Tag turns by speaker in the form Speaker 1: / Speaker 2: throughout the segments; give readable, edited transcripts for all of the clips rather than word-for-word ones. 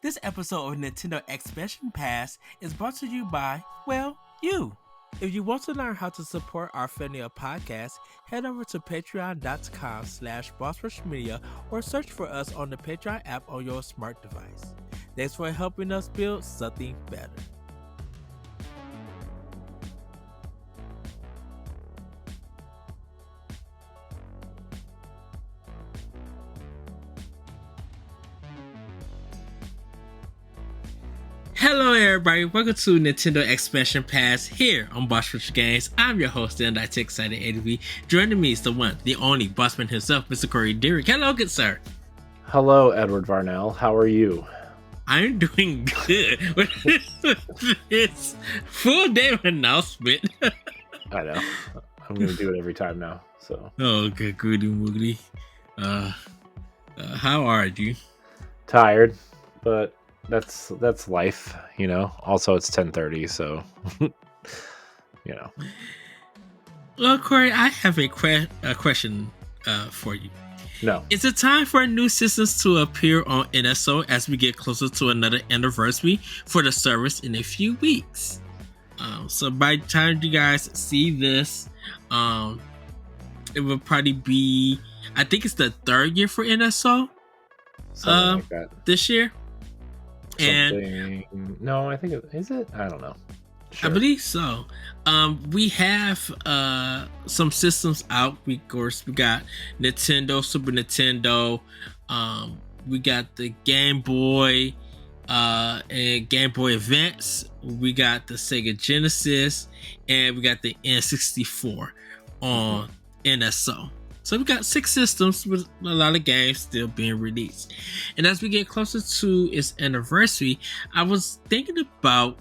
Speaker 1: This episode of Nintendo Expansion Pass is brought to you by, well, you. If you want to learn how to support our family of podcasts, head over to patreon.com/bossrushmedia or search for us on the Patreon app on your smart device. Thanks for helping us build something better. Hello everybody, welcome to Nintendo Expansion Pass here on Boss Rush Games. I'm your host and IT Excited ADV. Joining me is the one, the only bossman himself, Mr. Corey Derrick. Hello, good sir.
Speaker 2: Hello, Edward Varnell. How are you?
Speaker 1: I'm doing good. This full day announcement.
Speaker 2: I know. I'm going to do it every time now. So.
Speaker 1: Oh, good, goody moody. How are you?
Speaker 2: Tired, but that's life, you know. Also, it's 10:30, so you know.
Speaker 1: Well, Corey, I have a question for you.
Speaker 2: No.
Speaker 1: Is it time for new systems to appear on NSO as we get closer to another anniversary for the service in a few weeks? So by the time you guys see this, it will probably be, I think it's the third year for NSO
Speaker 2: Something like that.
Speaker 1: this year.
Speaker 2: No, I think is it? I don't know.
Speaker 1: Sure. I believe so. We have some systems out. We got Nintendo, Super Nintendo. We got the Game Boy and Game Boy Advance. We got the Sega Genesis, and we got the N64 on NSO. So we got 6 systems with a lot of games still being released. And as we get closer to its anniversary, I was thinking about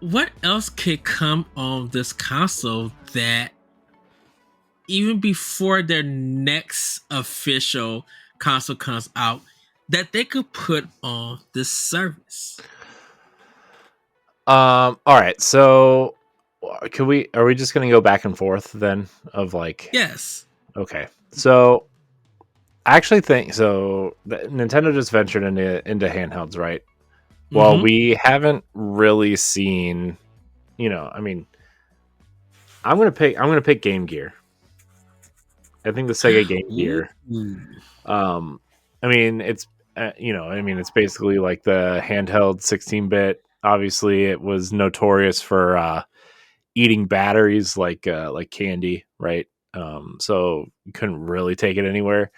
Speaker 1: what else could come on this console that even before their next official console comes out, that they could put on this service.
Speaker 2: All right. So are we just going to go back and forth then of like?
Speaker 1: Yes.
Speaker 2: Okay. So I actually think so. Nintendo just ventured into handhelds, right? Well, we haven't really seen, you know, I mean, I'm gonna pick Game Gear. I think the Sega Game Gear. I mean, it's it's basically like the handheld 16-bit. Obviously, it was notorious for eating batteries like candy, right? So you couldn't really take it anywhere.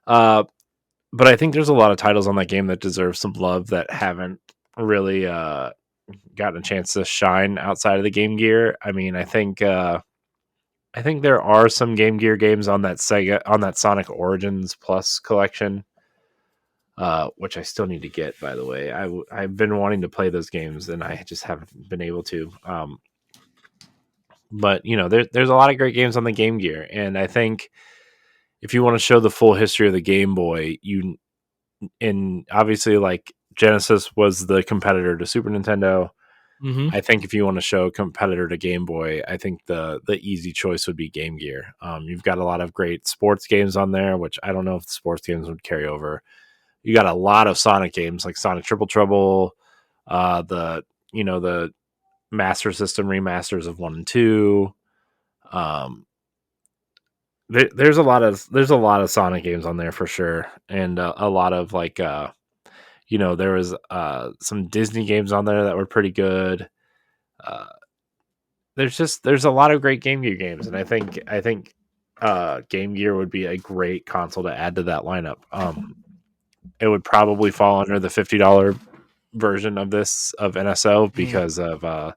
Speaker 2: But I think there's a lot of titles on that game that deserve some love that haven't really gotten a chance to shine outside of the Game Gear. I mean, I think there are some Game Gear games on that Sonic Origins Plus collection, which I still need to get, by the way. I've been wanting to play those games and I just haven't been able to. But you know, there's a lot of great games on the Game Gear, and I think if you want to show the full history of the Game Boy, and obviously like Genesis was the competitor to Super Nintendo. I think if you want to show a competitor to Game Boy, I think the easy choice would be Game Gear. You've got a lot of great sports games on there, which I don't know if the sports games would carry over. You got a lot of Sonic games like Sonic Triple Trouble, the Master System remasters of 1 and 2. There's a lot of Sonic games on there for sure, and a lot of like there was some Disney games on there that were pretty good. There's a lot of great Game Gear games, and I think Game Gear would be a great console to add to that lineup. It would probably fall under the $50 version of NSO because of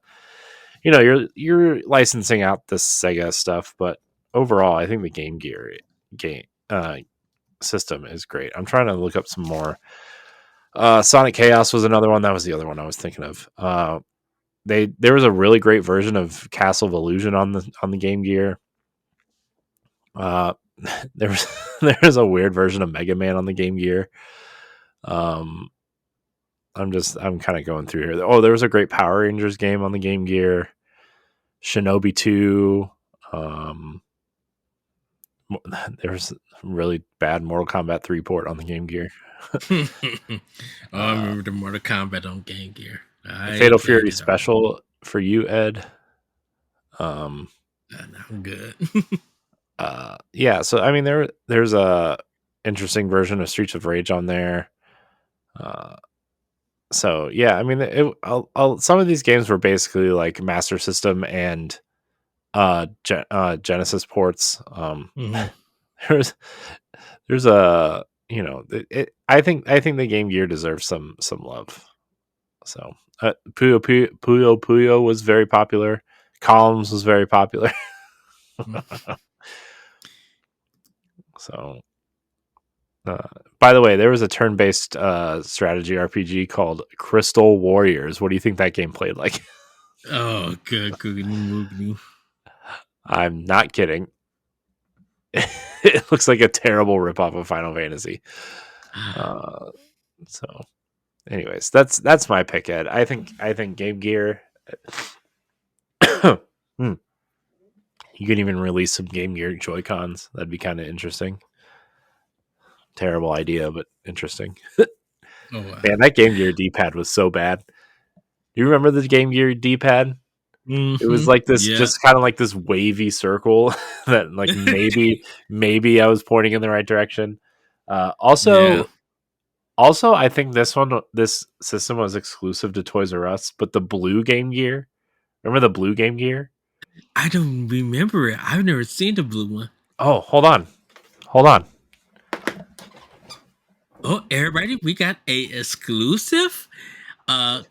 Speaker 2: you're licensing out the Sega stuff, but overall, I think the Game Gear game system is great. I'm trying to look up some more. Sonic Chaos was another one. That was the other one I was thinking of. There was a really great version of Castle of Illusion on the Game Gear. There was a weird version of Mega Man on the Game Gear. I'm kind of going through here. Oh, there was a great Power Rangers game on the Game Gear. Shinobi 2. there was really bad Mortal Kombat 3 port on the Game Gear.
Speaker 1: Oh, I
Speaker 2: Uh,
Speaker 1: remember the Mortal Kombat on Game Gear.
Speaker 2: Fatal
Speaker 1: I had
Speaker 2: Fury
Speaker 1: it on.
Speaker 2: Special for you, Ed. Um,
Speaker 1: I'm good.
Speaker 2: yeah. So I mean, there's a interesting version of Streets of Rage on there. Uh, so yeah, I mean, some of these games were basically like Master System and Genesis ports.
Speaker 1: Hmm.
Speaker 2: There's there's a I think the Game Gear deserves some love. So Puyo was very popular. Columns was very popular. So uh, by the way, there was a turn-based strategy RPG called Crystal Warriors. What do you think that game played like?
Speaker 1: Oh, good, good.
Speaker 2: I'm not kidding. It looks like a terrible ripoff of Final Fantasy. Uh, so, anyways, that's my pick, Ed. I think Game Gear. Hmm, you can even release some Game Gear Joy Cons. That'd be kind of interesting. Terrible idea, but interesting.
Speaker 1: Oh, wow.
Speaker 2: Man, that Game Gear D pad was so bad. Do you remember the Game Gear D pad? It was like this,
Speaker 1: Yeah.
Speaker 2: just kind of like this wavy circle that, like, maybe I was pointing in the right direction. Uh,
Speaker 1: Yeah.
Speaker 2: also, also, I think this system was exclusive to Toys R Us, but the blue Game Gear. Remember the blue Game Gear?
Speaker 1: I don't remember it. I've never seen the blue one.
Speaker 2: Oh, hold on.
Speaker 1: Oh, everybody, we got a exclusive.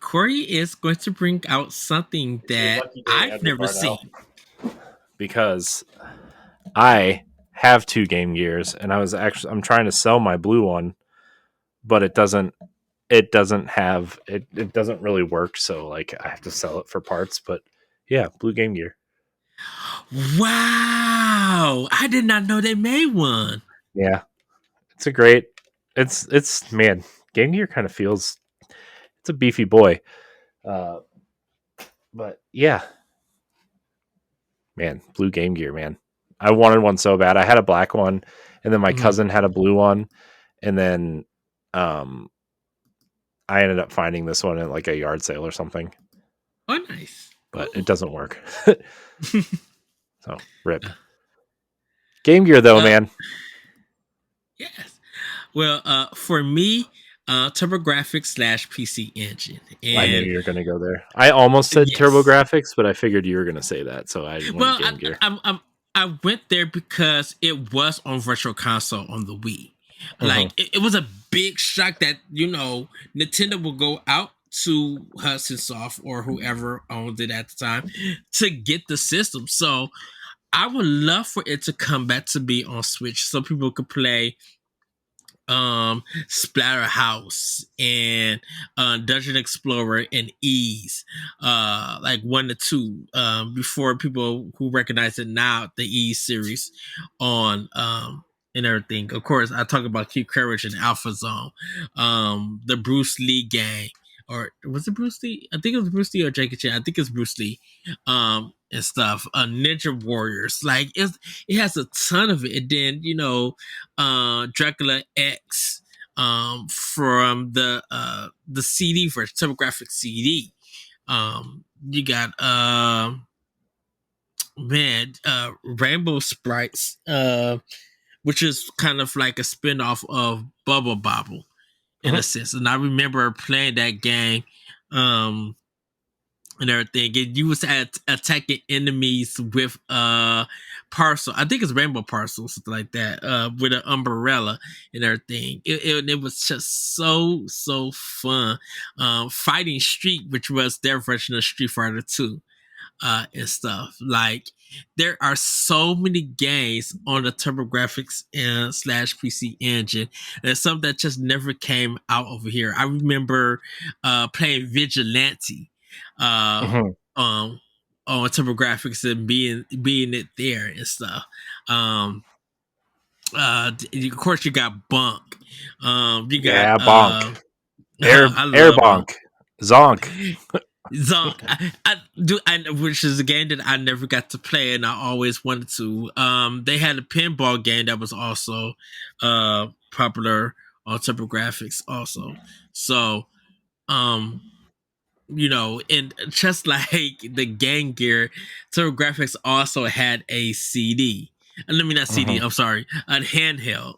Speaker 1: Corey is going to bring out something
Speaker 2: It's your
Speaker 1: that
Speaker 2: lucky day,
Speaker 1: I've
Speaker 2: Edward
Speaker 1: never
Speaker 2: Parnell,
Speaker 1: seen.
Speaker 2: because I have two Game Gears, and I'm trying to sell my blue one, but it doesn't really work, so like I have to sell it for parts. But yeah, blue Game Gear.
Speaker 1: Wow. I did not know they made one.
Speaker 2: Yeah, it's a great. It's man, Game Gear kind of feels, it's a beefy boy. Uh, but yeah, man, blue Game Gear, man. I wanted one so bad. I had a black one, and then my
Speaker 1: Mm.
Speaker 2: cousin had a blue one, and then um, I ended up finding this one at like a yard sale or something,
Speaker 1: Oh, nice.
Speaker 2: but it
Speaker 1: Cool.
Speaker 2: doesn't work. So rip. Game Gear though,
Speaker 1: uh,
Speaker 2: man.
Speaker 1: yes. Well, for me, TurboGrafx slash PC Engine,
Speaker 2: I knew
Speaker 1: and
Speaker 2: you were going to go there. I almost said
Speaker 1: yes.
Speaker 2: TurboGrafx, but I figured you were going to say that, so I went
Speaker 1: Well,
Speaker 2: Game Gear.
Speaker 1: I went there because it was on Virtual Console on the Wii.
Speaker 2: Hmm.
Speaker 1: Like it was a big shock that Nintendo will go out to Hudson Soft or whoever owned it at the time to get the system. So I would love for it to come back to be on Switch so people could play Splatterhouse and Dungeon Explorer and Ease, like 1 to 2, before people who recognize it now, the Ease series on and everything. Of course, I talk about Keep Courage and Alpha Zone, the Bruce Lee gang. Or was it Bruce Lee? I think it was Bruce Lee or Jackie Chan. I think it's Bruce Lee, and stuff. Ninja Warriors, like it has a ton of it. And then Dracula X, from the CD for TurboGrafx CD. You got Rainbow Sprites, which is kind of like a spin-off of Bubble Bobble in
Speaker 2: Hmm.
Speaker 1: a sense. And I remember playing that game. And everything. And you was attacking enemies with parcel. I think it's rainbow parcel, something like that. With an umbrella and everything. It was just so fun. Fighting Street, which was their version of Street Fighter 2, and stuff. Like there are so many games on the TurboGrafx and slash PC engine, and some that just never came out over here. I remember playing Vigilante uh,
Speaker 2: Hmm.
Speaker 1: um, on TurboGrafx and being it there and stuff. Um, of course, you got Bunk. You got
Speaker 2: Yeah, bonk. Air
Speaker 1: I
Speaker 2: air
Speaker 1: love Bunk.
Speaker 2: bonk. Zonk.
Speaker 1: So I do, which is a game that I never got to play, and I always wanted to. They had a pinball game that was also popular on TurboGraphx, also. So, um, and just like the Game Gear, TurboGrafx also had a CD. Let me not CD.
Speaker 2: Hmm.
Speaker 1: I'm sorry, a handheld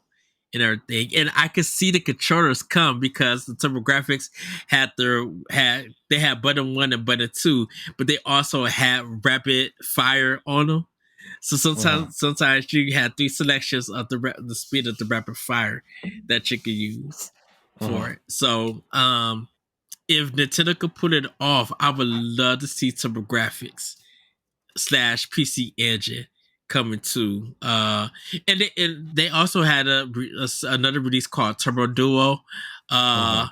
Speaker 1: and everything. And I could see the controllers come because the TurboGrafx they had button one and button two, but they also had rapid fire on them. So
Speaker 2: Hmm.
Speaker 1: sometimes you had three selections of the speed of the rapid fire that you could use
Speaker 2: Hmm.
Speaker 1: for it. So if Nintendo could put it off, I would love to see TurboGrafx slash PC Engine coming to. And they also had another release called Turbo Duo,
Speaker 2: Hmm.
Speaker 1: uh,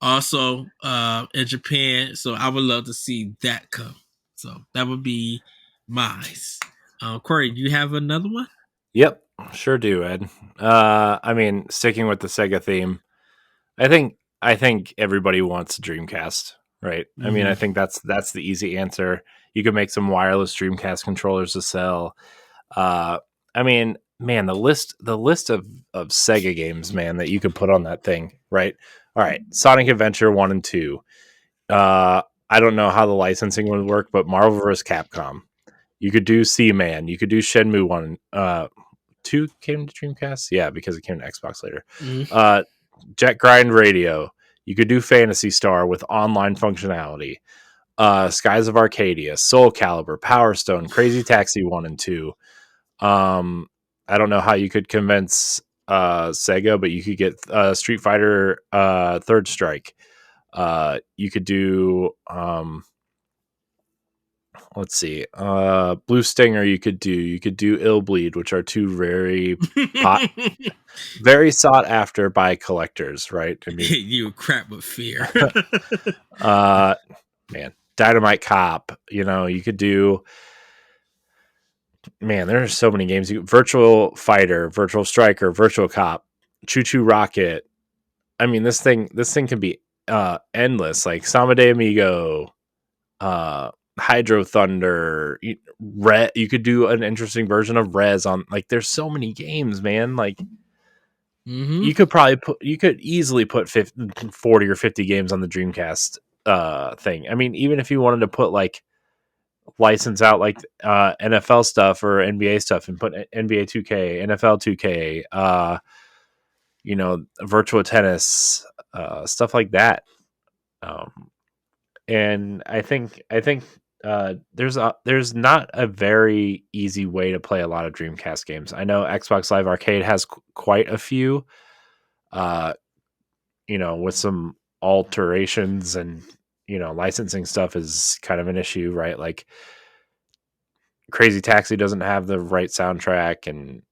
Speaker 1: also in Japan. So I would love to see that come. So that would be mine. Corey, do you have another one?
Speaker 2: Yep, sure do, Ed. I mean, sticking with the Sega theme, I think everybody wants a Dreamcast, right? I mean, I
Speaker 1: Mm-hmm.
Speaker 2: think that's the easy answer. You could make some wireless Dreamcast controllers to sell. Uh, I mean, man, the list of Sega games, man, that you could put on that thing, right? All right, Sonic Adventure 1 and 2. Uh, I don't know how the licensing would work, but Marvel vs. Capcom. You could do Seaman. You could do Shenmue 1. 2 came to Dreamcast? Yeah, because it came to Xbox later.
Speaker 1: Mm-hmm.
Speaker 2: Uh, Jet Grind Radio. You could do Fantasy Star with online functionality. Skies of Arcadia, Soul Calibur, Power Stone, Crazy Taxi 1 and 2. Um, I don't know how you could convince Sega, but you could get Street Fighter Third Strike. You could do let's see, Blue Stinger. You could do Ill Bleed, which are two pot very sought after by collectors, right? I mean,
Speaker 1: You crap with fear.
Speaker 2: uh, man, Dynamite Cop. You could do. Man, there are so many games. Virtual Fighter, Virtual Striker, Virtual Cop, Choo Choo Rocket. I mean, this thing can be endless. Like Sama de Amigo, Hydro Thunder, Red. You could do an interesting version of Res on. Like, there's so many games, man. Like,
Speaker 1: Mm-hmm.
Speaker 2: you could easily put 40 or 50 games on the Dreamcast thing. I mean, even if you wanted to put like license out like NFL stuff or NBA stuff and put NBA 2K, NFL 2K, virtual tennis, stuff like that. Um, and I think there's not a very easy way to play a lot of Dreamcast games. I know Xbox Live Arcade has quite a few. Uh, with some alterations and licensing stuff is kind of an issue, right? Like Crazy Taxi doesn't have the right soundtrack, and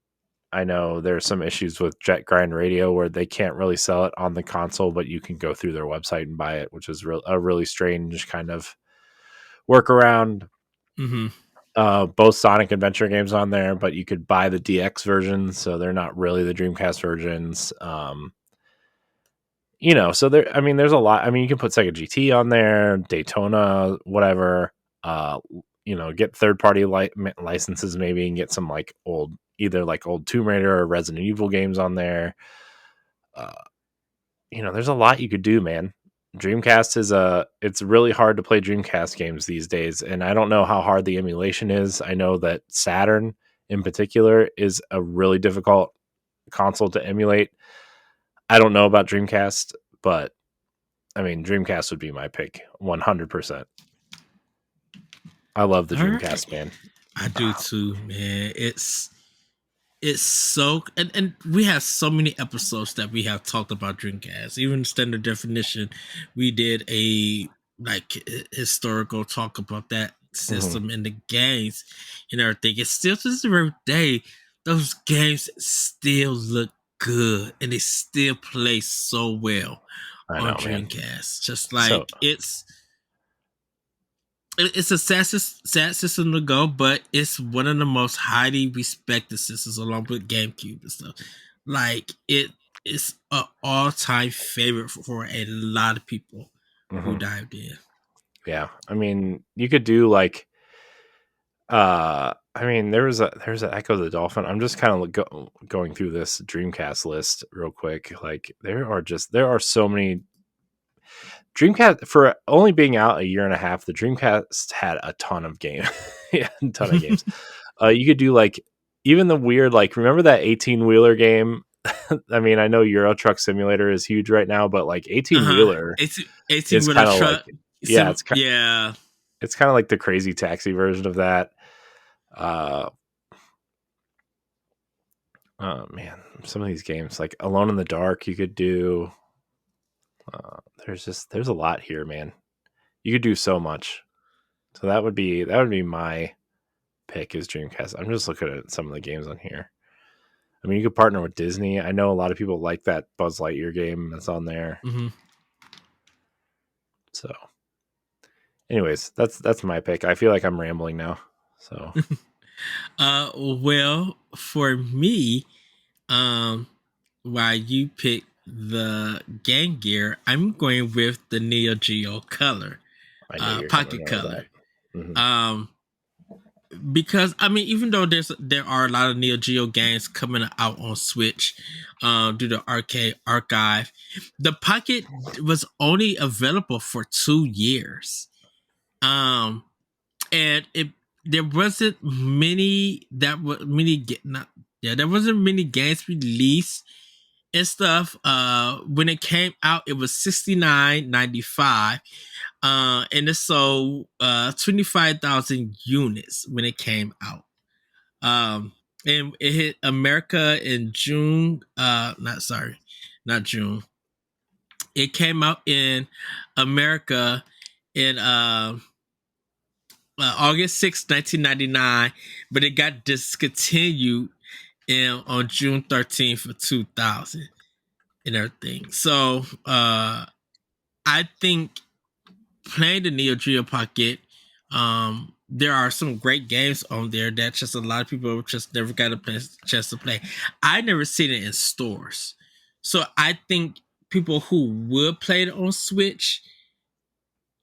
Speaker 2: I know there's some issues with Jet Grind Radio where they can't really sell it on the console, but you can go through their website and buy it, which is a really strange kind of workaround.
Speaker 1: Mm-hmm.
Speaker 2: Both Sonic Adventure games on there, but you could buy the DX versions, so they're not really the Dreamcast versions. So there. I mean, there's a lot. I mean, you can put Sega GT on there, Daytona, whatever. Uh, get third party licenses maybe, and get some like either like old Tomb Raider or Resident Evil games on there. Uh, there's a lot you could do, man. Dreamcast it's really hard to play Dreamcast games these days, and I don't know how hard the emulation is. I know that Saturn in particular is a really difficult console to emulate. I don't know about Dreamcast, but I mean, Dreamcast would be my pick, 100%. I love the
Speaker 1: All right.
Speaker 2: Dreamcast, man.
Speaker 1: I do too, man. It's so and we have so many episodes that we have talked about Dreamcast. Even standard definition, we did a historical talk about that
Speaker 2: Hmm.
Speaker 1: system and the games and everything. It's still to this very day, those games still look good and they still play so well
Speaker 2: I
Speaker 1: on
Speaker 2: know, man.
Speaker 1: Dreamcast. Just
Speaker 2: So,
Speaker 1: like it's a sad system to go, but it's one of the most highly respected systems along with GameCube and stuff. Like it's an all time favorite for a lot of people who
Speaker 2: mhm.
Speaker 1: dived in.
Speaker 2: Yeah. I mean, you could do like I mean, there's a Echo the Dolphin. I'm just kind of going through this Dreamcast list real quick. Like there are so many Dreamcast for only being out a year and a half. The Dreamcast had a ton of games, yeah, a ton of games. You could do like even the weird like remember that 18 wheeler game. I mean, I know Euro Truck Simulator is huge right now, but like 18
Speaker 1: Uh-huh.
Speaker 2: wheeler
Speaker 1: 18
Speaker 2: is
Speaker 1: with a
Speaker 2: kind of like
Speaker 1: truck.
Speaker 2: yeah,
Speaker 1: Yeah.
Speaker 2: it's kind of like the Crazy Taxi version of that. Uh, oh man, some of these games like Alone in the Dark, you could do. There's a lot here, man. You could do so much. So that would be my pick is Dreamcast. I'm just looking at some of the games on here. I mean, you could partner with Disney. I know a lot of people like that Buzz Lightyear game that's on there.
Speaker 1: Hmm.
Speaker 2: So, anyways, that's my pick. I feel like I'm rambling now. So,
Speaker 1: Well, for me, um, while you pick the Game Gear, I'm going with the Neo Geo Color,
Speaker 2: I knew you were coming
Speaker 1: Pocket
Speaker 2: out with that.
Speaker 1: Color.
Speaker 2: Mm-hmm.
Speaker 1: Um, because I mean, even though there are a lot of Neo Geo games coming out on Switch, due to Arcade Archive, the Pocket was only available for 2 years. Um, and it there wasn't many that were many not yeah there wasn't many games released and stuff. When it came out, it was 69.95. And it sold 25,000 units when it came out. Um, and it hit America in June. Not June. It came out in America in August 6th, 1999, but it got discontinued on June 13th, 2000 and everything. So I think playing the Neo Geo Pocket, there are some great games on there that just a lot of people just never got a chance to play. I never seen it in stores. So I think people who would play it on Switch,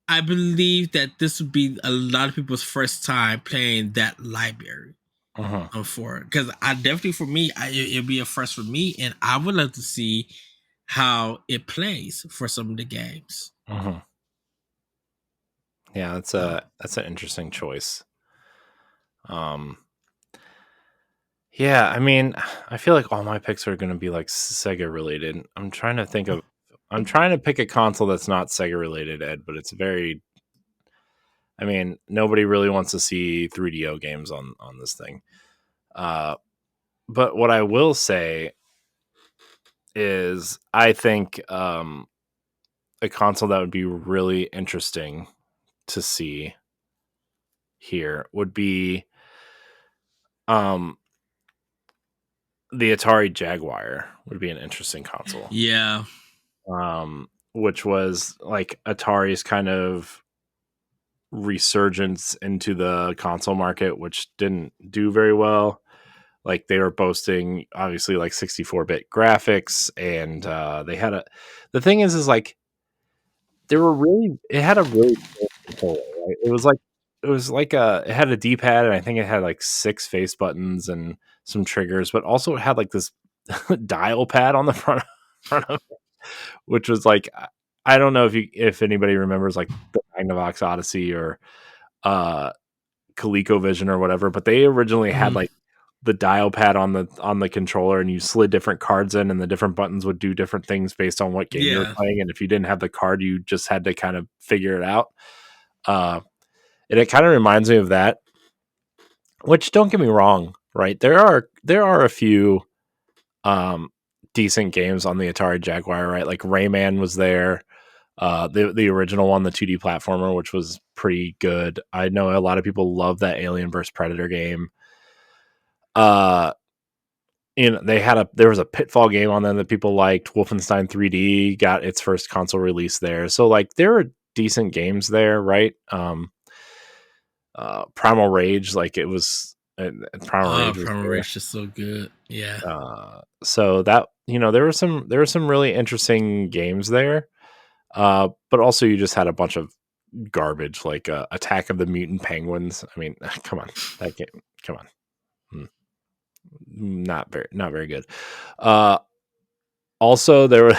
Speaker 1: I believe that this would be a lot of people's first time playing that library
Speaker 2: Uh-huh.
Speaker 1: for it. Because I definitely, for me, it'd be a first for me, and I would love to see how it plays for some of the games.
Speaker 2: Uh-huh. Yeah,
Speaker 1: So,
Speaker 2: that's an interesting choice. Um, yeah, I mean, I feel like all my picks are going to be like Sega related. I'm trying to pick a console that's not Sega related, Ed, but it's very I mean, nobody really wants to see 3DO games on this thing. Uh, but what I will say is, I think a console that would be really interesting to see here would be um, the Atari Jaguar. Would be an interesting console,
Speaker 1: yeah.
Speaker 2: which was like Atari's kind of resurgence into the console market, which didn't do very well. Like they were boasting obviously like 64-bit graphics, and they had a. The thing is like they were really. It had a really cool controller. Right? It had a D-pad, and I think it had like 6 face buttons and some triggers, but also it had like this dial pad on the front of it, which was like I don't know if anybody remembers like the Magnavox Odyssey or uh ColecoVision or whatever, but they originally had
Speaker 1: Mhm.
Speaker 2: like the dial pad on the controller, and you slid different cards in, and the different buttons would do different things based on what game you were
Speaker 1: Yeah.
Speaker 2: playing. And if you didn't have the card, you just had to kind of figure it out. Uh, and it kind of reminds me of that. Which don't get me wrong, right? There are a few um, decent games on the Atari Jaguar, right? Like Rayman was there. The original one, the 2D platformer, which was pretty good. I know a lot of people love that Alien vs Predator game. Uh, there was a Pitfall game on there that people liked. Wolfenstein 3D got its first console release there, so like there are decent games there, right? Primal Rage, like it was, Primal
Speaker 1: Oh,
Speaker 2: Rage was
Speaker 1: Primal
Speaker 2: there.
Speaker 1: Rage is so good. Yeah.
Speaker 2: So that there were some really interesting games there. But also you just had a bunch of garbage, like Attack of the Mutant Penguins. I mean, come on, that game, come on. Not very good. Also, there was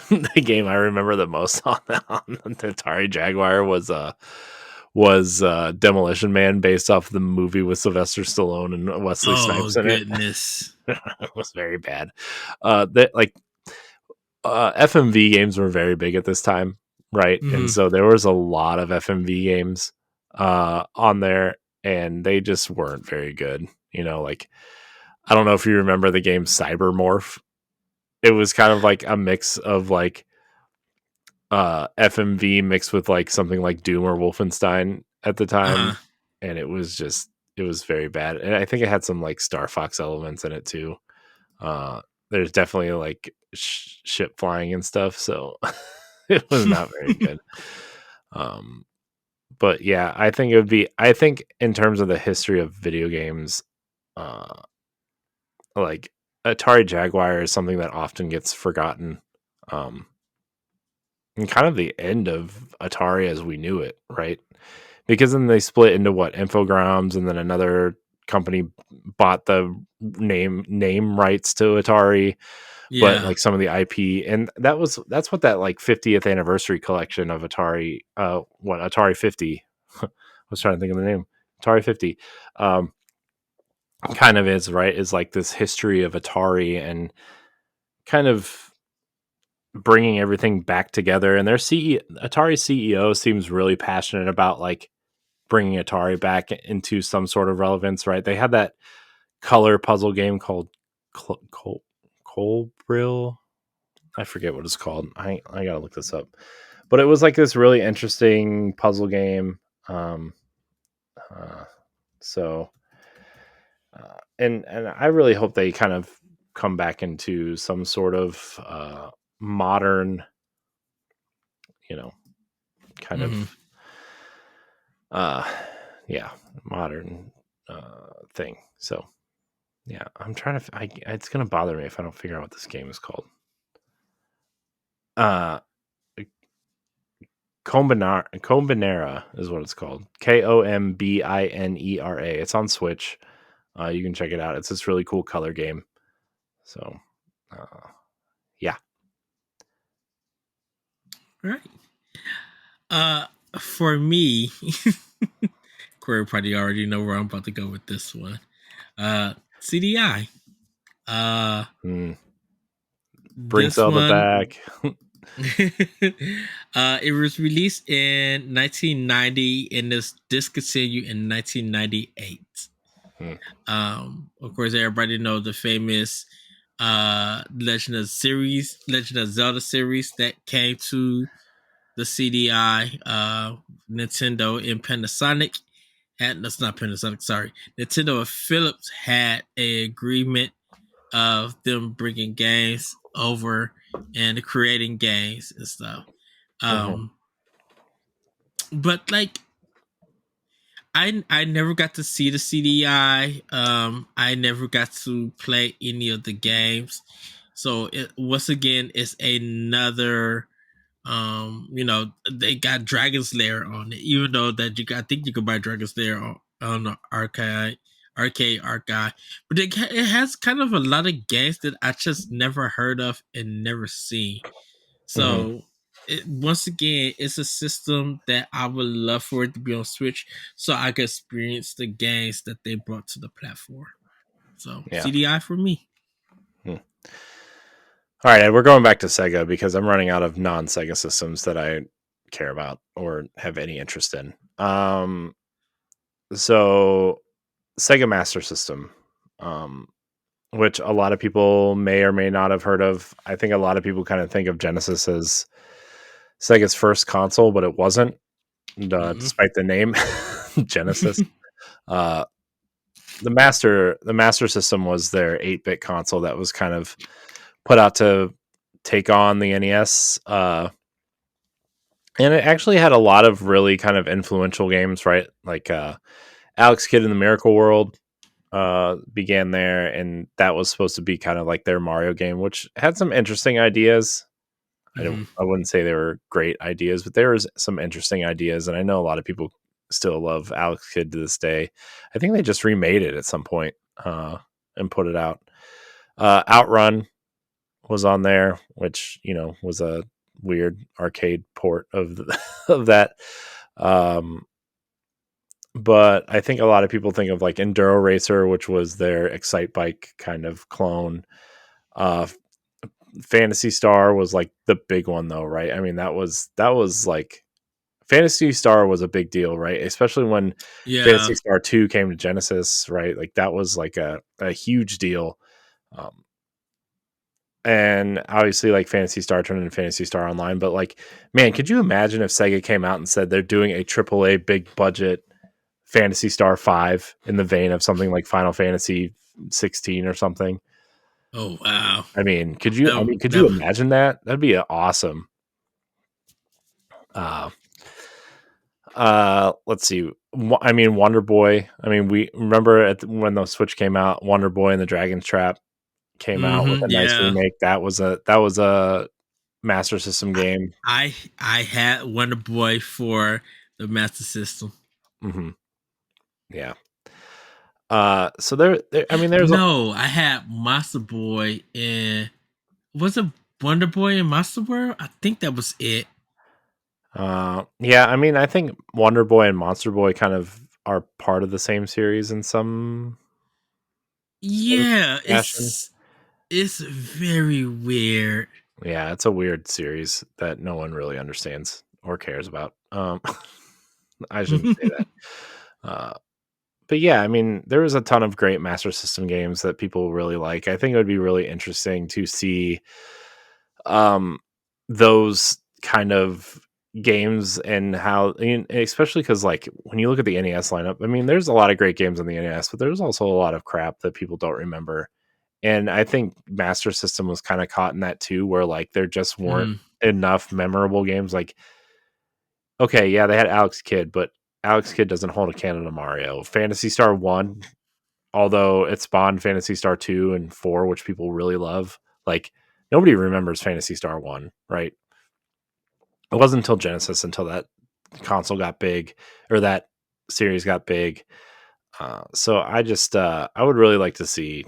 Speaker 2: the game I remember the most on the Atari Jaguar was Demolition Man, based off the movie with Sylvester Stallone and Wesley
Speaker 1: Oh
Speaker 2: Snipes in it.
Speaker 1: goodness.
Speaker 2: It was very bad. That like FMV games were very big at this time, right? And
Speaker 1: Mm-hmm.
Speaker 2: so there was a lot of FMV games on there, and they just weren't very good. Like, I don't know if you remember the game Cybermorph. It was kind of like a mix of like FMV mixed with like something like Doom or Wolfenstein at the
Speaker 1: Uh-huh.
Speaker 2: time, and it was very bad. And I think it had some like Star Fox elements in it too. There's definitely like ship flying and stuff, so it was not very good. Um, but yeah, I think it would be. I think in terms of the history of video games, uh, like Atari Jaguar is something that often gets forgotten. Um, and kind of the end of Atari as we knew it, right? Because then they split into what, Infogrames, and then another company bought the name rights to Atari, but
Speaker 1: Yeah.
Speaker 2: like some of the IP, and that's what that like 50th anniversary collection of Atari, what Atari 50, I was trying to think of the name, Atari 50, um, kind of is, right? Is like this history of Atari and kind of bringing everything back together. And their Atari CEO seems really passionate about like bringing Atari back into some sort of relevance, right? They had that color puzzle game called Colbrill. I forget what it's called. I gotta look this up. But it was like this really interesting puzzle game. Um, uh, so, and I really hope they kind of come back into some sort of modern, you know, kind of
Speaker 1: Mm-hmm.
Speaker 2: uh, yeah, modern thing. So yeah, I'm trying to. It's gonna bother me if I don't figure out what this game is called. Uh, Combinera is what it's called. Kombinera. It's on Switch. You can check it out. It's this really cool color game. So, yeah.
Speaker 1: All right. Uh, for me, Corey probably already know where I'm about to go with this one. CDI. Uh,
Speaker 2: Mm. Bring
Speaker 1: this
Speaker 2: Zelda
Speaker 1: one.
Speaker 2: back.
Speaker 1: It was released in 1990 and is discontinued in 1998.
Speaker 2: Mm.
Speaker 1: Of course, everybody know the famous Legend of Zelda series that came to the CDI. Nintendo and Panasonic had that's not Panasonic. Sorry, Nintendo and Philips had a agreement of them bringing games over and creating games and stuff.
Speaker 2: Mm-hmm.
Speaker 1: Um, but like I never got to see the CDI. I never got to play any of the games. So it once again it's another they got Dragon's Lair on it, even though that I think you can buy Dragon's Lair on the arcade archive. But it has kind of a lot of games that I just never heard of and never seen.
Speaker 2: Mm-hmm.
Speaker 1: So once again, it's a system that I would love for it to be on Switch, so I could experience the games that they brought to the platform. So
Speaker 2: Yeah.
Speaker 1: CDI for me.
Speaker 2: Mm. All right, Ed, we're going back to Sega because I'm running out of non-Sega systems that I care about or have any interest in. So Sega Master System, um, which a lot of people may or may not have heard of. I think a lot of people kind of think of Genesis as Sega's first console, but it wasn't,
Speaker 1: Mm-mm.
Speaker 2: despite the name Genesis. Uh, the Master System was their 8-bit console that was kind of put out to take on the NES. And it actually had a lot of really kind of influential games, right? Like Alex Kidd in the Miracle World began there, and that was supposed to be kind of like their Mario game, which had some interesting ideas.
Speaker 1: Hmm.
Speaker 2: I wouldn't say they were great ideas, but there was some interesting ideas, and I know a lot of people still love Alex Kidd to this day. I think they just remade it at some point and put it out. Outrun was on there, which was a weird arcade port of that. Um, but I think a lot of people think of like Enduro Racer, which was their Excite Bike kind of clone. Uh, Fantasy Star was like the big one though, right? I mean, that was like Fantasy Star was a big deal, right? Especially when
Speaker 1: Yeah.
Speaker 2: Fantasy Star 2 came to Genesis, right? Like that was like a huge deal. Um, and obviously like Fantasy Star turned into Fantasy Star Online, but like, man, could you imagine if Sega came out and said they're doing a AAA big budget Fantasy Star 5 in the vein of something like Final Fantasy 16 or something?
Speaker 1: Oh wow.
Speaker 2: I mean, could you? I
Speaker 1: That,
Speaker 2: mean, could you
Speaker 1: that,
Speaker 2: imagine that? That'd be awesome. Uh, let's see. I mean, Wonder Boy. I mean, we remember when the Switch came out, Wonder Boy and the Dragon's Trap came out with a nice
Speaker 1: yeah.
Speaker 2: remake. That was a Master System game.
Speaker 1: I had Wonder Boy for the Master System.
Speaker 2: Hmm. Yeah. So there. I mean, there's.
Speaker 1: No, I had Master Boy and was it Wonder Boy and Master World? I think that was it.
Speaker 2: Yeah. I mean, I think Wonder Boy and Monster Boy kind of are part of the same series in some sort of
Speaker 1: Yeah,
Speaker 2: fashion.
Speaker 1: it's very weird.
Speaker 2: Yeah, it's a weird series that no one really understands or cares about. I shouldn't say that. Uh, but yeah, I mean, there was a ton of great Master System games that people really like. I think it would be really interesting to see um, those kind of games and how, especially because like when you look at the NES lineup, I mean, there's a lot of great games on the NES, but there's also a lot of crap that people don't remember. And I think Master System was kind of caught in that too, where like there just weren't
Speaker 1: Mm.
Speaker 2: enough memorable games. Like, okay, yeah, they had Alex Kidd, but Alex Kidd doesn't hold a candle to Mario. Fantasy Star 1, although it spawned Fantasy Star 2 and 4, which people really love, like nobody remembers Fantasy Star 1, right? It wasn't until Genesis, until that console got big, or that series got big. So I would really like to see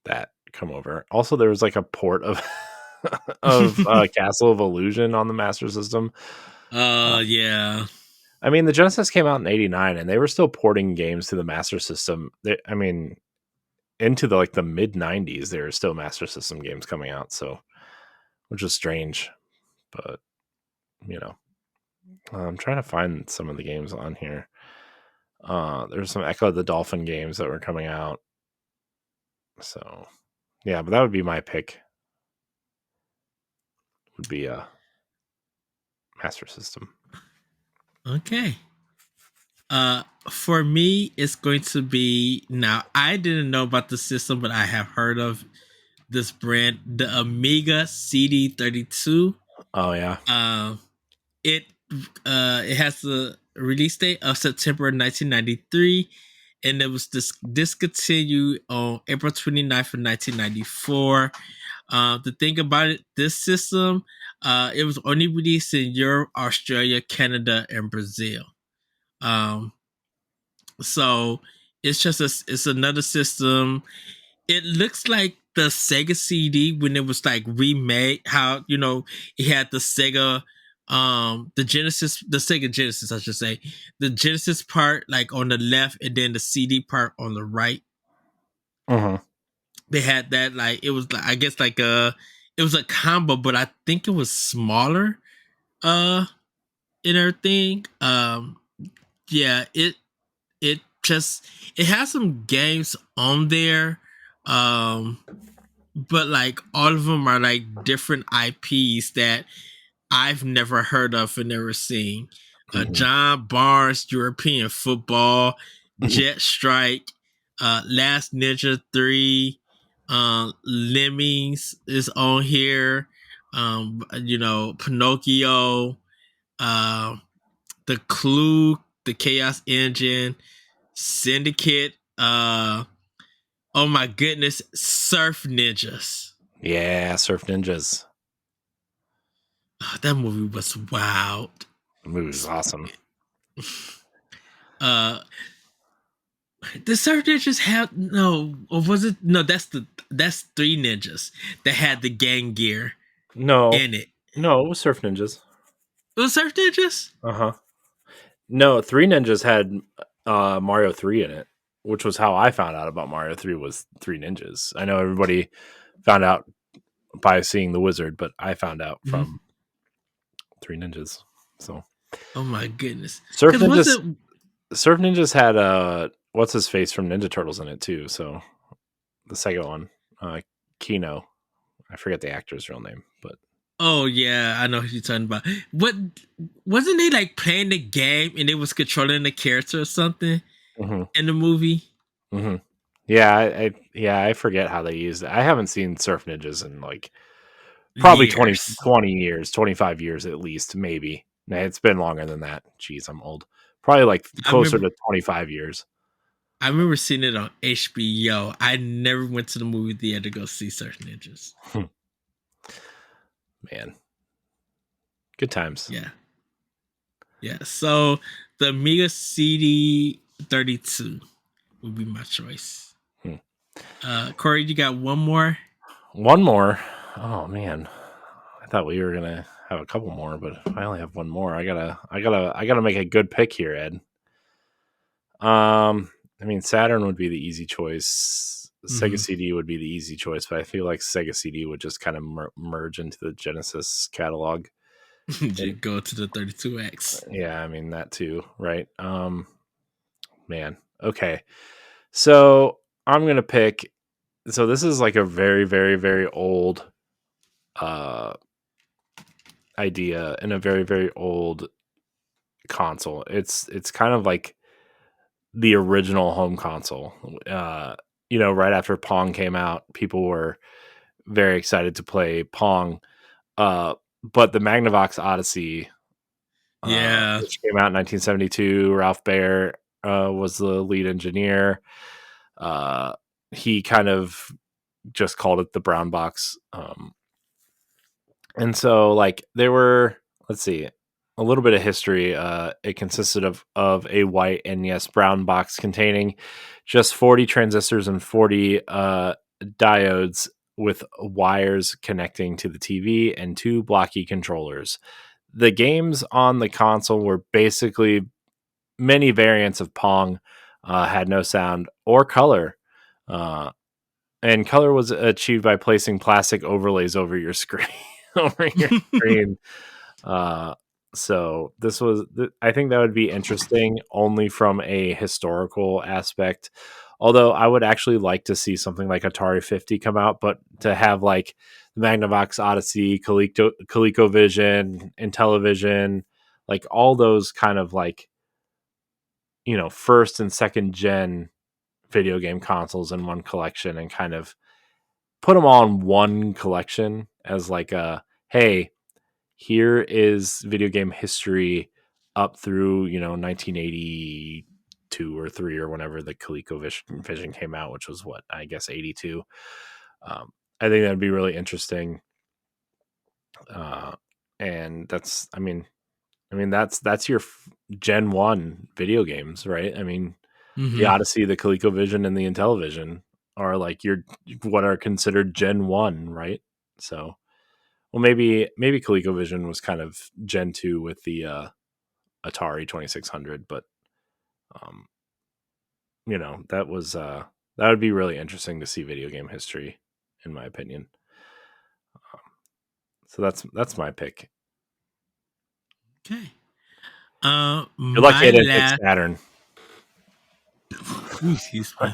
Speaker 2: that come over. Also, there was like a port of of Castle of Illusion on the Master System. Uh,
Speaker 1: Yeah.
Speaker 2: I mean, the Genesis came out in '89, and they were still porting games to the Master System. I mean, into the like the mid '90s, there were still Master System games coming out. So, which is strange, but you know, I'm trying to find some of the games on here. There's some Echo the Dolphin games that were coming out. So, yeah, but that would be my pick. Would be a Master System.
Speaker 1: Okay. For me, it's going to be now. I didn't know about the system, but I have heard of this brand, the Amiga CD32.
Speaker 2: Oh yeah.
Speaker 1: Um, it it has the release date of September 1993, and it was discontinued on April 29th of 1994. The thing about it, this system, it was only released in Europe, Australia, Canada, and Brazil. Um, so it's another system. It looks like the Sega CD when it was like remade. How it had the Sega, the Sega Genesis, I should say, the Genesis part like on the left, and then the CD part on the right.
Speaker 2: Uh-huh.
Speaker 1: They had that like it was like I guess like it was a combo, but I think it was smaller. Uh, in everything. Yeah, it just it has some games on there, um but like all of them are like different IPs that I've never heard of and never seen.
Speaker 2: Mhm.
Speaker 1: John Barnes European Football, Jet Strike, Last Ninja 3, Lemmings is on here, Pinocchio, uh, the Clue, the Chaos Engine, Syndicate, oh my goodness, Surf Ninjas.
Speaker 2: Yeah, Surf Ninjas.
Speaker 1: Oh, that movie was wild.
Speaker 2: The movie was awesome.
Speaker 1: Uh, the Surf Ninjas have no, or was it no? That's Three Ninjas that had the gang gear
Speaker 2: No,
Speaker 1: in it.
Speaker 2: no, it was Surf Ninjas.
Speaker 1: It was Surf Ninjas.
Speaker 2: Uh huh. No, Three Ninjas had Mario 3 in it, which was how I found out about Mario 3 was Three Ninjas. I know everybody found out by seeing The Wizard, but I found out
Speaker 1: Mm-hmm.
Speaker 2: from Three Ninjas. So
Speaker 1: Oh my goodness!
Speaker 2: Surf
Speaker 1: Because was
Speaker 2: Ninjas
Speaker 1: it?
Speaker 2: Surf Ninjas had what's his face from Ninja Turtles in it too. So the second one, Kino. I forget the actor's real name, but
Speaker 1: Oh yeah, I know who you're talking about. What wasn't they like playing the game and it was controlling the character or something
Speaker 2: hmm
Speaker 1: in the movie?
Speaker 2: hmm yeah, I forget how they used it. I haven't seen Surf Ninjas in like probably
Speaker 1: Years.
Speaker 2: 20 years, 25 years at least, maybe. Nah, it's been longer than that. Jeez, I'm old. Probably like
Speaker 1: I
Speaker 2: closer
Speaker 1: remember.
Speaker 2: to 25 years.
Speaker 1: I remember seeing it on HBO. I never went to the movie theater to go see Surf Ninjas.
Speaker 2: Man, good times.
Speaker 1: Yeah, yeah. So the Amiga CD32 would be my choice.
Speaker 2: Hmm.
Speaker 1: Corey, you got one more?
Speaker 2: One more. Oh man, I thought we were gonna have a couple more, but I only have one more. I gotta make a good pick here, Ed. I mean, Saturn would be the easy choice. Sega
Speaker 1: Mm-hmm.
Speaker 2: CD would be the easy choice, but I feel like Sega CD would just kind of merge into the Genesis catalog.
Speaker 1: You
Speaker 2: And
Speaker 1: go to the 32X.
Speaker 2: yeah, I mean that too, right? Man, okay. So I'm gonna pick. So this is like a very, very, very old uh idea and a very, very old console. It's kind of like the original home console. Right after Pong came out, people were very excited to play Pong. But the Magnavox Odyssey,
Speaker 1: Yeah.
Speaker 2: which came out in 1972, Ralph Baer was the lead engineer. Uh, he kind of just called it the brown box. And so, like, there were, let's see, a little bit of history. It consisted of a white and, yes, brown box containing just 40 transistors and 40 diodes with wires connecting to the TV and two blocky controllers. The games on the console were basically many variants of Pong, had no sound or color. Uh, and color was achieved by placing plastic overlays over your screen. Over your screen. Uh, so this was, I think that would be interesting only from a historical aspect. Although I would actually like to see something like Atari 50 come out, but to have like the Magnavox Odyssey, ColecoVision, Intellivision, like all those kind of like, first and second gen video game consoles in one collection and kind of put them all in one collection as like a, hey, here is video game history up through 1982 or 3 or whenever the ColecoVision came out, which was what I guess 82. I think that'd be really interesting, uh, and that's your Gen 1 video games, right? I mean, the
Speaker 1: Mm-hmm.
Speaker 2: Odyssey, the ColecoVision, and the Intellivision are like your what are considered Gen 1, right? So, well, maybe ColecoVision was kind of Gen 2 with the Atari 2600, but um, that would be really interesting to see video game history, in my opinion. Um, so that's my pick.
Speaker 1: Okay.
Speaker 2: You're lucky
Speaker 1: My
Speaker 2: I didn't pick
Speaker 1: last.
Speaker 2: Saturn.
Speaker 1: Excuse me.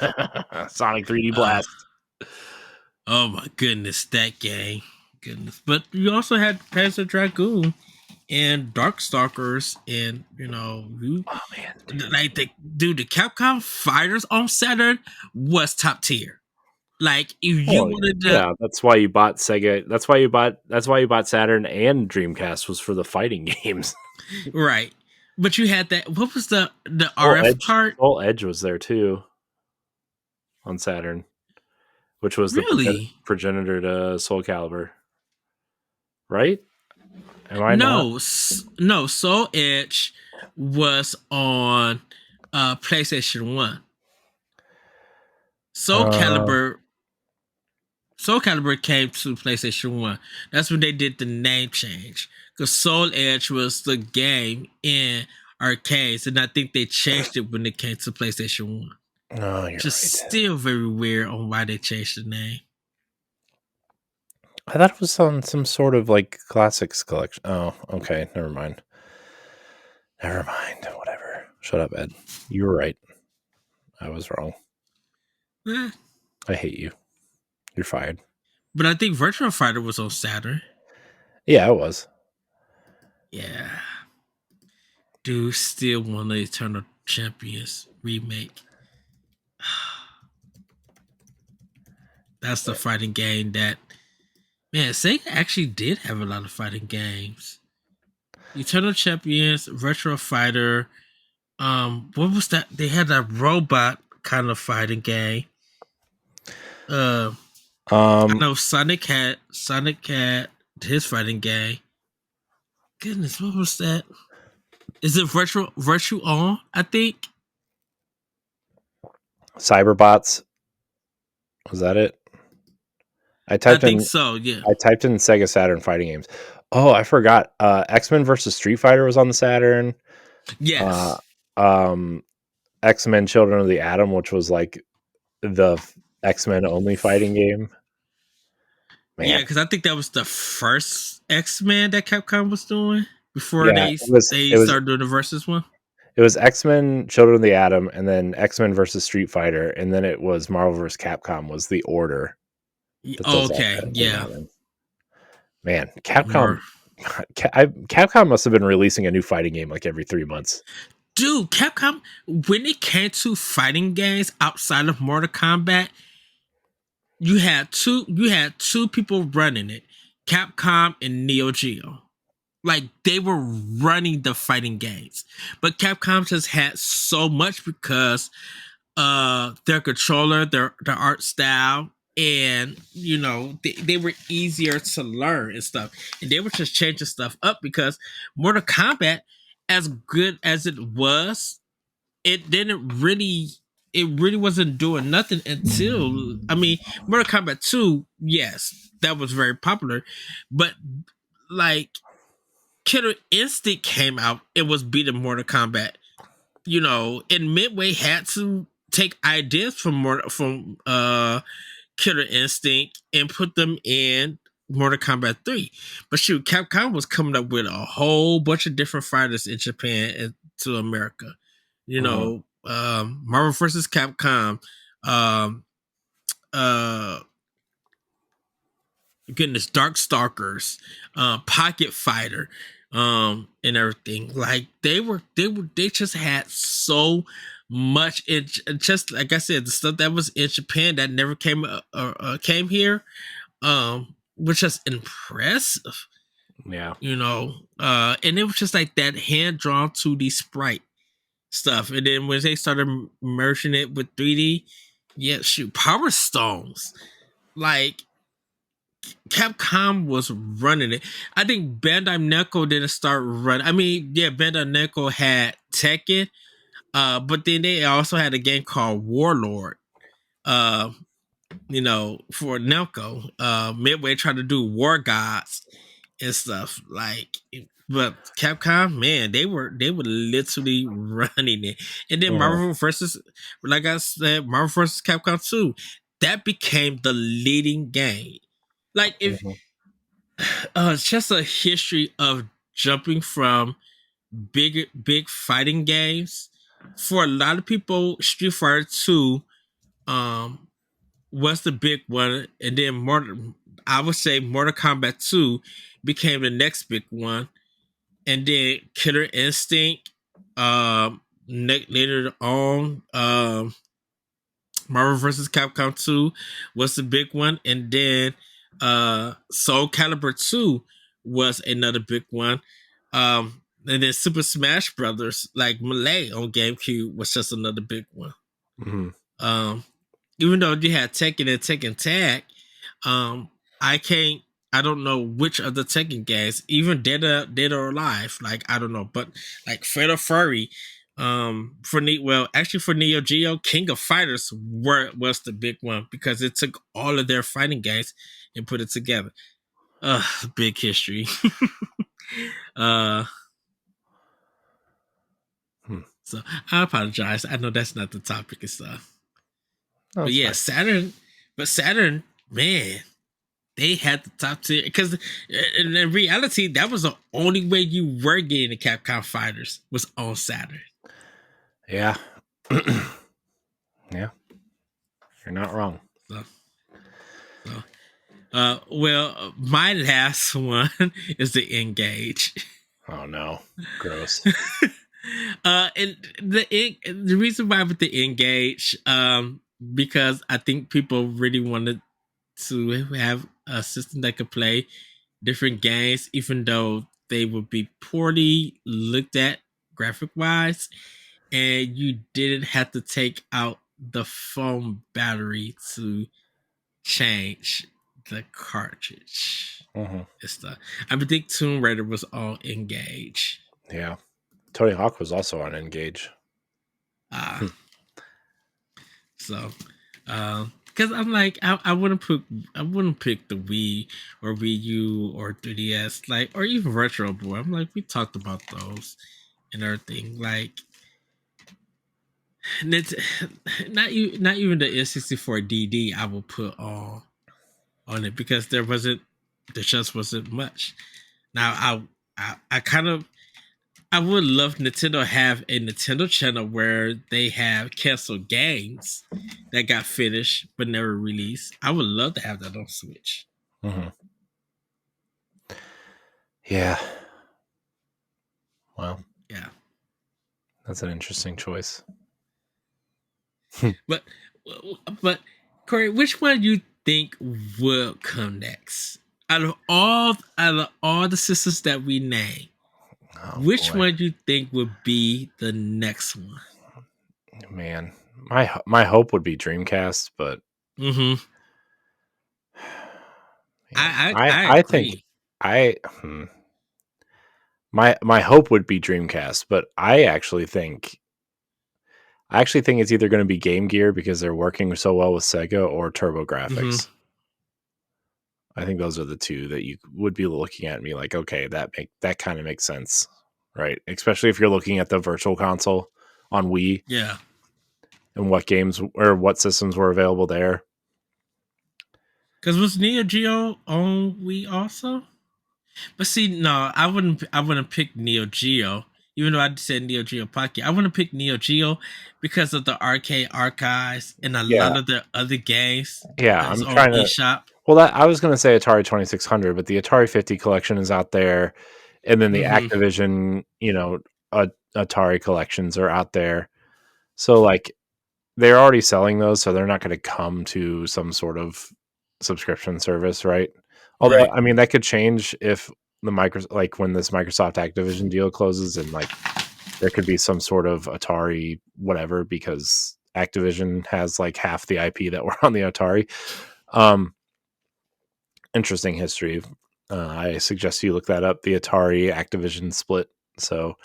Speaker 2: Sonic 3D
Speaker 1: Uh,
Speaker 2: Blast.
Speaker 1: oh my goodness, that game. Goodness. But you also had Panzer Dragoon and Darkstalkers, and you
Speaker 2: Oh man, dude.
Speaker 1: like the Capcom Fighters on Saturn was top tier. Like if you
Speaker 2: Oh
Speaker 1: wanted to,
Speaker 2: yeah, that's why you bought Sega. That's why you bought Saturn and Dreamcast was for the fighting games.
Speaker 1: right? But you had that. What was the RF card?
Speaker 2: Soul Edge was there too on Saturn, which was the
Speaker 1: Really?
Speaker 2: progenitor to Soul Calibur, right? Am I not?
Speaker 1: No, Soul Edge was on PlayStation 1. Soul
Speaker 2: Uh,
Speaker 1: Calibur Soul Calibur came to PlayStation 1. That's when they did the name change. Because Soul Edge was the game in arcades, and I think they changed it when it came to PlayStation 1.
Speaker 2: no, you're
Speaker 1: Just
Speaker 2: right.
Speaker 1: still very weird on why they changed the name.
Speaker 2: I thought it was on some sort of like classics collection. Oh, okay. Never mind. Never mind. Whatever. Shut up, Ed. You were right. I was wrong.
Speaker 1: Eh,
Speaker 2: I hate you. You're fired.
Speaker 1: but I think Virtual Fighter was on Saturn.
Speaker 2: Yeah, I was.
Speaker 1: Yeah. Do still want the Eternal Champions remake. That's the fighting game that, man, Sega actually did have a lot of fighting games. Eternal Champions, Virtual Fighter. What was that? They had a robot kind of fighting game. Uh, I
Speaker 2: Um,
Speaker 1: know Sonic had his fighting game. Goodness, what was that? Is it Virtual On? I think.
Speaker 2: Cyberbots. Was that it? I
Speaker 1: I
Speaker 2: typed
Speaker 1: think
Speaker 2: in
Speaker 1: so. Yeah.
Speaker 2: I typed in Sega Saturn fighting games. Oh, I forgot. X-Men versus Street Fighter was on the Saturn. Uh,
Speaker 1: Yes.
Speaker 2: um, X-Men Children of the Atom, which was like the X-Men only fighting game.
Speaker 1: Yeah,
Speaker 2: Man.
Speaker 1: because I think that was the first X-Men that Capcom was doing before
Speaker 2: Yeah,
Speaker 1: they started doing the versus one.
Speaker 2: it was X-Men Children of the Atom and then X-Men versus Street Fighter and then it was Marvel vs. Capcom was the order that those all
Speaker 1: Okay,
Speaker 2: kind of came
Speaker 1: yeah.
Speaker 2: out in. Man, Capcom
Speaker 1: More.
Speaker 2: Capcom must have been releasing a new fighting game like every 3 months.
Speaker 1: Dude, Capcom, when it came to fighting games outside of Mortal Kombat, you had two people running it, Capcom and Neo Geo. Like they were running the fighting games, but Capcom just had so much because their controller, their art style, and they were easier to learn and stuff, and they were just changing stuff up because Mortal Kombat, as good as it was, it didn't really it really wasn't doing nothing until, I mean, Mortal Kombat 2, yes, that was very popular, but like Killer Instinct came out, it was beating Mortal Kombat, and Midway had to take ideas from Killer Instinct and put them in Mortal Kombat 3. But shoot, Capcom was coming up with a whole bunch of different fighters in Japan and to America.
Speaker 2: Mhm.
Speaker 1: Marvel vs. Capcom, um, uh, goodness, Darkstalkers, Pocket Fighter, and everything. Like they just had so much. It just like I said, the stuff that was in Japan that never came here, was just impressive.
Speaker 2: Yeah.
Speaker 1: And it was just like that hand drawn 2D sprite stuff, and then when they started merging it with 3D, yeah, shoot, Power Stones, like Capcom was running it. I think Bandai Namco didn't start running. I mean, yeah, Bandai Namco had Tekken, but then they also had a game called Warlord. Uh, for Namco, Midway tried to do War Gods and stuff like. But Capcom, man, they were literally running it. And then
Speaker 2: Mhm.
Speaker 1: Marvel versus, like I said, Marvel versus Capcom 2, that became the leading game. Like if
Speaker 2: Mhm.
Speaker 1: it's just a history of jumping from big fighting games. For a lot of people, Street Fighter 2 um was the big one, and then I would say Mortal Kombat 2 became the next big one, and then Killer Instinct, later on, Marvel vs. Capcom 2 was the big one, and then Soul Calibur 2 was another big one. And then Super Smash Brothers, like Melee on GameCube, was just another big one.
Speaker 2: Mhm.
Speaker 1: Um, Even though you had Tekken and Tekken Tag, um, I can't. I don't know which of the Tekken games, even Dead or Alive. Like I don't know, but like Fatal Fury, actually for Neo Geo, King of Fighters was the big one because it took all of their fighting games and put it together. Big history. uh,
Speaker 2: Hmm.
Speaker 1: so I apologize. I know that's not the topic and stuff,
Speaker 2: No,
Speaker 1: but
Speaker 2: it's
Speaker 1: yeah,
Speaker 2: fine.
Speaker 1: Saturn, man, they had the top tier because in reality, that was the only way you were getting the Capcom fighters was on Saturn.
Speaker 2: Yeah. Yeah. You're not wrong.
Speaker 1: So, so my last one is the Engage.
Speaker 2: Oh no. Gross.
Speaker 1: And the reason why with the Engage, because I think people really wanted to have a system that could play different games, even though they would be poorly looked at graphic wise, and you didn't have to take out the phone battery to change the cartridge.
Speaker 2: Mm-hmm.
Speaker 1: It's the I think Tomb Raider was all Engage.
Speaker 2: Yeah. Tony Hawk was also on Engage.
Speaker 1: Uh so because I'm like I wouldn't pick the Wii or Wii U or 3DS like or even Retro Boy. I'm like we talked about those and everything like and it's not even the N64 DD I will put on it because there just wasn't much. Now I kind of I would love Nintendo to have a Nintendo channel where they have canceled games that got finished but never released. I would love to have that on Switch.
Speaker 2: Mm-hmm. Yeah. Well,
Speaker 1: Yeah,
Speaker 2: that's an interesting choice.
Speaker 1: but but Corey, which one do you think will come next? Out of all the systems that we name,
Speaker 2: Oh
Speaker 1: which
Speaker 2: boy,
Speaker 1: one do you think would be the next one?
Speaker 2: man, my hope would be Dreamcast, but
Speaker 1: Mm-hmm.
Speaker 2: man,
Speaker 1: I
Speaker 2: I think
Speaker 1: agree.
Speaker 2: I my hope would be Dreamcast, but I actually think it's either going to be Game Gear because they're working so well with Sega or
Speaker 1: Mm-hmm.
Speaker 2: TurboGraphx. I think those are the two that you would be looking at me like, okay, that kind of makes sense, right? Especially if you're looking at the Virtual Console on Wii
Speaker 1: Yeah.
Speaker 2: and what games or what systems were available there.
Speaker 1: Because was Neo Geo on Wii also? But see, no, I wouldn't pick Neo Geo. Even though I said Neo Geo Pocket, I wouldn't pick Neo Geo because of the arcade archives and a
Speaker 2: Yeah,
Speaker 1: lot of the other games
Speaker 2: yeah.
Speaker 1: that's
Speaker 2: I'm
Speaker 1: on
Speaker 2: trying to.
Speaker 1: eShop.
Speaker 2: Well, I was going to say Atari 2600, but the Atari 50 collection is out there, and then the
Speaker 1: Mm-hmm.
Speaker 2: Activision, Atari collections are out there. So like they're already selling those, so they're not going to come to some sort of subscription service, right? Although
Speaker 1: Right.
Speaker 2: I mean that could change if the like when this Microsoft Activision deal closes and like there could be some sort of Atari whatever because Activision has like half the IP that were on the Atari. Um, Interesting history. I suggest you look that up, the Atari Activision split. So,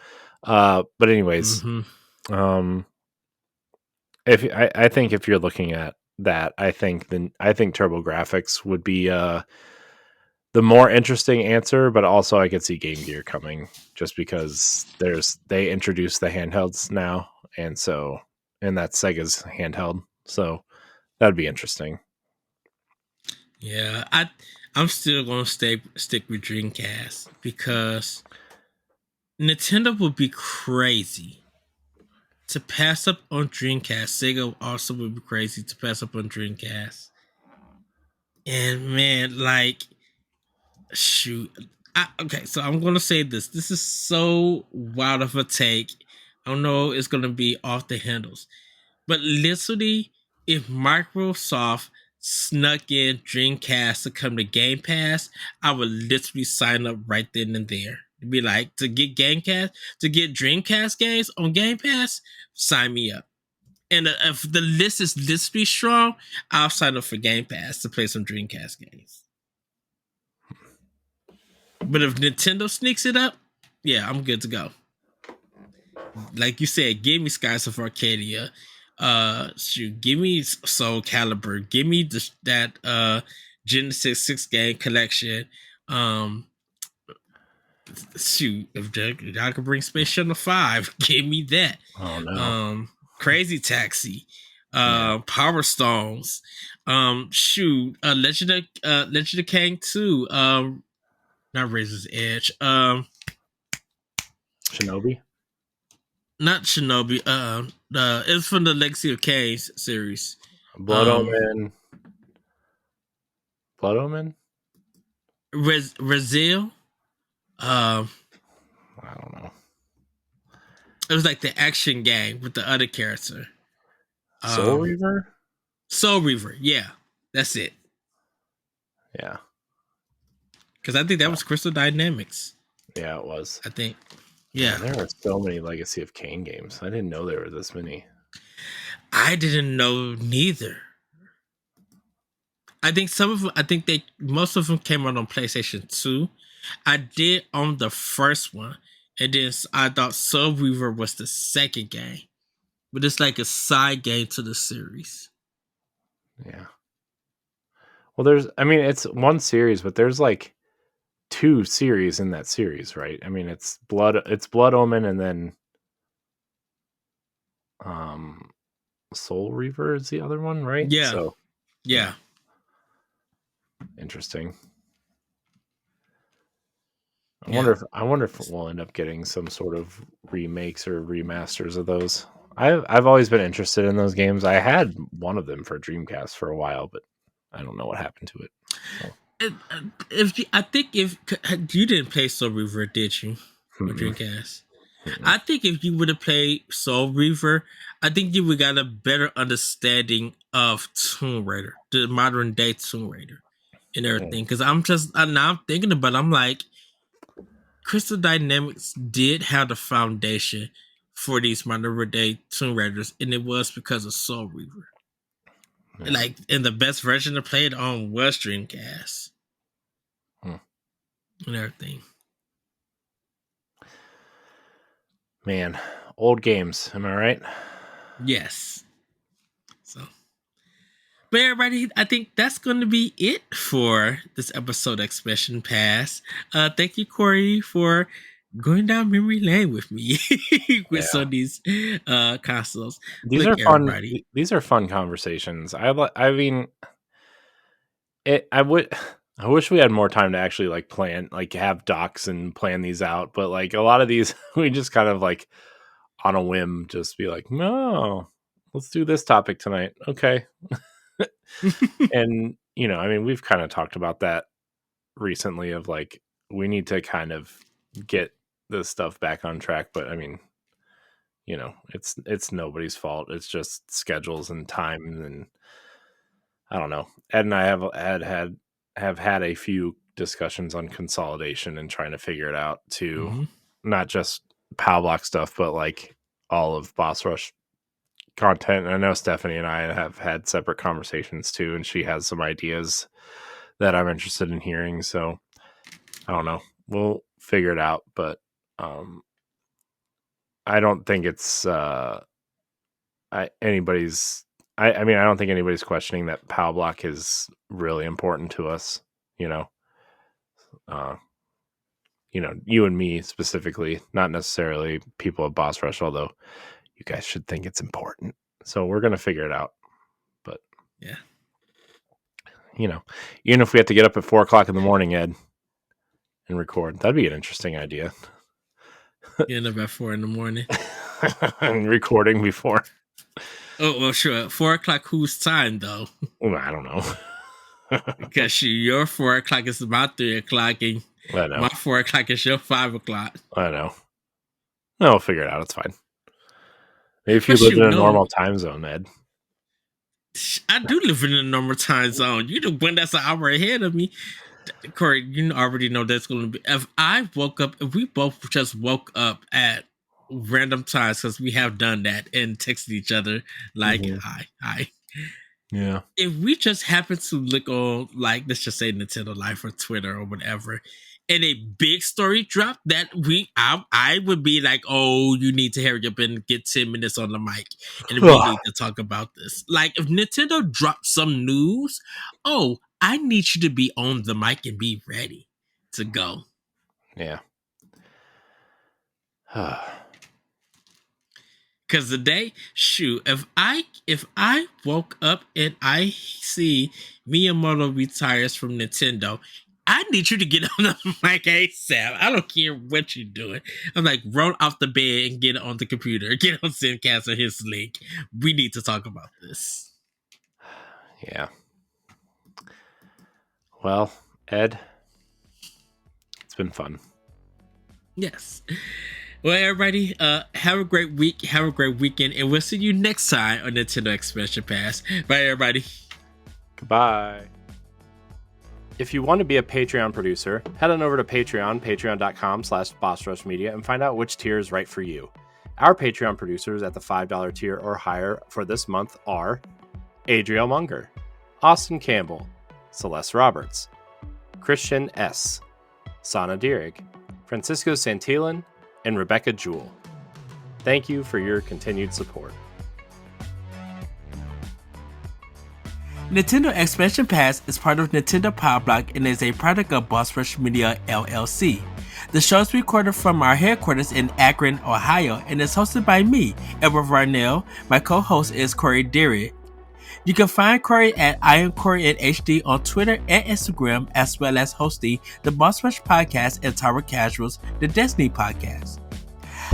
Speaker 2: but anyways,
Speaker 1: Mm-hmm.
Speaker 2: um, if I think if you're looking at that, I think TurboGrafx would be the more interesting answer, but also I could see Game Gear coming just because they introduced the handhelds now, and that's Sega's handheld, so that'd be interesting.
Speaker 1: Yeah, I'm still gonna stick with Dreamcast because Nintendo would be crazy to pass up on Dreamcast. Sega also would be crazy to pass up on Dreamcast. And man, like shoot. Okay, so I'm gonna say this. This is so wild of a take. I don't know it's gonna be off the handles. But literally, if Microsoft snuck in Dreamcast to come to Game Pass, I would literally sign up right then and there. It'd be like to get Dreamcast games on Game Pass, sign me up. And if the list is literally strong, I'll sign up for Game Pass to play some Dreamcast games. But if Nintendo sneaks it up, yeah, I'm good to go. Like you said, give me Skies of Arcadia. Shoot, give me Soul Calibur. Give me that Genesis 6 game collection. Um, shoot, if y'all could bring Space Shuttle 5, give me that.
Speaker 2: Oh no.
Speaker 1: Crazy Taxi,
Speaker 2: Yeah.
Speaker 1: Power Stones, Legend of Kang 2, not Razor's Edge,
Speaker 2: Shinobi?
Speaker 1: not Shinobi, it's from the Legacy of Kang series.
Speaker 2: Blood Omen. Blood Omen?
Speaker 1: Razil, um,
Speaker 2: I don't know.
Speaker 1: it was like the action game with the other character.
Speaker 2: Soul Reaver?
Speaker 1: Soul Reaver, yeah, that's it.
Speaker 2: Yeah.
Speaker 1: Because I think that was Crystal Dynamics.
Speaker 2: Yeah, it was.
Speaker 1: I think. Yeah.
Speaker 2: Man, there are so many Legacy of Kain games. I didn't know there were this many.
Speaker 1: I didn't know neither. I think most of them came out on PlayStation 2. I did own the first one, and then I thought Soul Reaver was the second game, but it's like a side game to the series.
Speaker 2: Yeah. Well, it's one series, but there's like 2 series in that series, right? I mean, it's Blood Omen, and then Soul Reaver is the other one, right?
Speaker 1: Yeah.
Speaker 2: So
Speaker 1: yeah.
Speaker 2: Interesting. I
Speaker 1: Yeah.
Speaker 2: wonder if we'll end up getting some sort of remakes or remasters of those. I've always been interested in those games. I had one of them for Dreamcast for a while, but I don't know what happened to it. So.
Speaker 1: I think if you didn't play Soul Reaver, did you? Or Dreamcast? I think if you would have played Soul Reaver, I think you would got a better understanding of Tomb Raider, the modern day Tomb Raider, and everything. Because I'm thinking about it, I'm like, Crystal Dynamics did have the foundation for these modern day Tomb Raiders, and it was because of Soul Reaver. Yeah. Like, and the best version to play it on was Dreamcast. And everything.
Speaker 2: Man, old games, am I right?
Speaker 1: Yes. So, but everybody, I think that's going to be it for this episode of Expression Pass. Thank you, Corey, for going down memory lane with me with some of these consoles.
Speaker 2: These are fun. Everybody. These are fun conversations. I mean, I wish we had more time to actually like plan, like have docs and plan these out. But like a lot of these, we just kind of like on a whim, just be like, no, let's do this topic tonight. Okay. And, I mean, we've kind of talked about that recently of like, we need to kind of get this stuff back on track. But I mean, it's nobody's fault. It's just schedules and time. And I don't know. Ed and I have had a few discussions on consolidation and trying to figure it out too. Not just POW block stuff, but like all of Boss Rush content. And I know Stephanie and I have had separate conversations too, and she has some ideas that I'm interested in hearing. So I don't know. We'll figure it out, but I don't think it's I don't think anybody's questioning that POW block is really important to us. You and me specifically, not necessarily people at Boss Rush, although you guys should think it's important. So we're going to figure it out. But
Speaker 1: yeah,
Speaker 2: even if we have to get up at 4:00 in the morning, Ed, and record, that'd be an interesting idea.
Speaker 1: Getting up at 4 in the morning
Speaker 2: and recording before.
Speaker 1: Oh, well, sure. 4:00 whose time though?
Speaker 2: I don't know.
Speaker 1: Because your 4:00 is my 3:00, and
Speaker 2: I know.
Speaker 1: my 4:00 is your 5:00.
Speaker 2: I know. No, we'll figure it out. It's fine. Maybe if you live in a normal time zone, Ed.
Speaker 1: I do live in a normal time zone. You're the one that's an hour ahead of me. Corey, you already know that's going to be. If we both just woke up at random times, because we have done that and texted each other like, hi.
Speaker 2: Yeah.
Speaker 1: If we just happen to look on, like, let's just say Nintendo Life or Twitter or whatever, and a big story drop, that I would be like, oh, you need to hurry up and get 10 minutes on the mic, and we need to talk about this. Like, if Nintendo drops some news, oh, I need you to be on the mic and be ready to go.
Speaker 2: Yeah.
Speaker 1: Cause today, shoot, if I woke up and I see Miyamoto retires from Nintendo, I need you to get on the mic ASAP. I don't care what you're doing. I'm like, roll off the bed and get on the computer. Get on Zencast or his link. We need to talk about this.
Speaker 2: Yeah. Well, Ed, it's been fun.
Speaker 1: Yes. Well, everybody, have a great week. Have a great weekend. And we'll see you next time on Nintendo Expansion Pass. Bye, everybody.
Speaker 2: Goodbye. If you want to be a Patreon producer, head on over to Patreon, patreon.com/BossRushMedia, and find out which tier is right for you. Our Patreon producers at the $5 tier or higher for this month are Adriel Munger, Austin Campbell, Celeste Roberts, Christian S., Sana Dierig, Francisco Santillan, and Rebecca Jewell. Thank you for your continued support.
Speaker 1: Nintendo Expansion Pass is part of Nintendo Power Block and is a product of Boss Rush Media LLC. The show is recorded from our headquarters in Akron, Ohio, and is hosted by me, Edward Varnell. My co-host is Corey Derrick. You can find Corey at I am Corey in HD on Twitter and Instagram, as well as hosting the Boss Rush Podcast and Tower Casuals, the Destiny Podcast.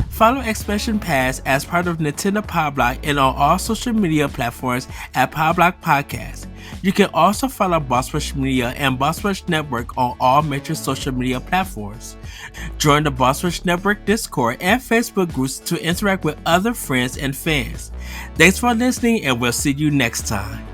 Speaker 1: Follow Expansion Pass as part of Nintendo Power Block and on all social media platforms at Power Block Podcast. You can also follow Boss Rush Media and Boss Rush Network on all major social media platforms. Join the Boss Rush Network Discord and Facebook groups to interact with other friends and fans. Thanks for listening, and we'll see you next time.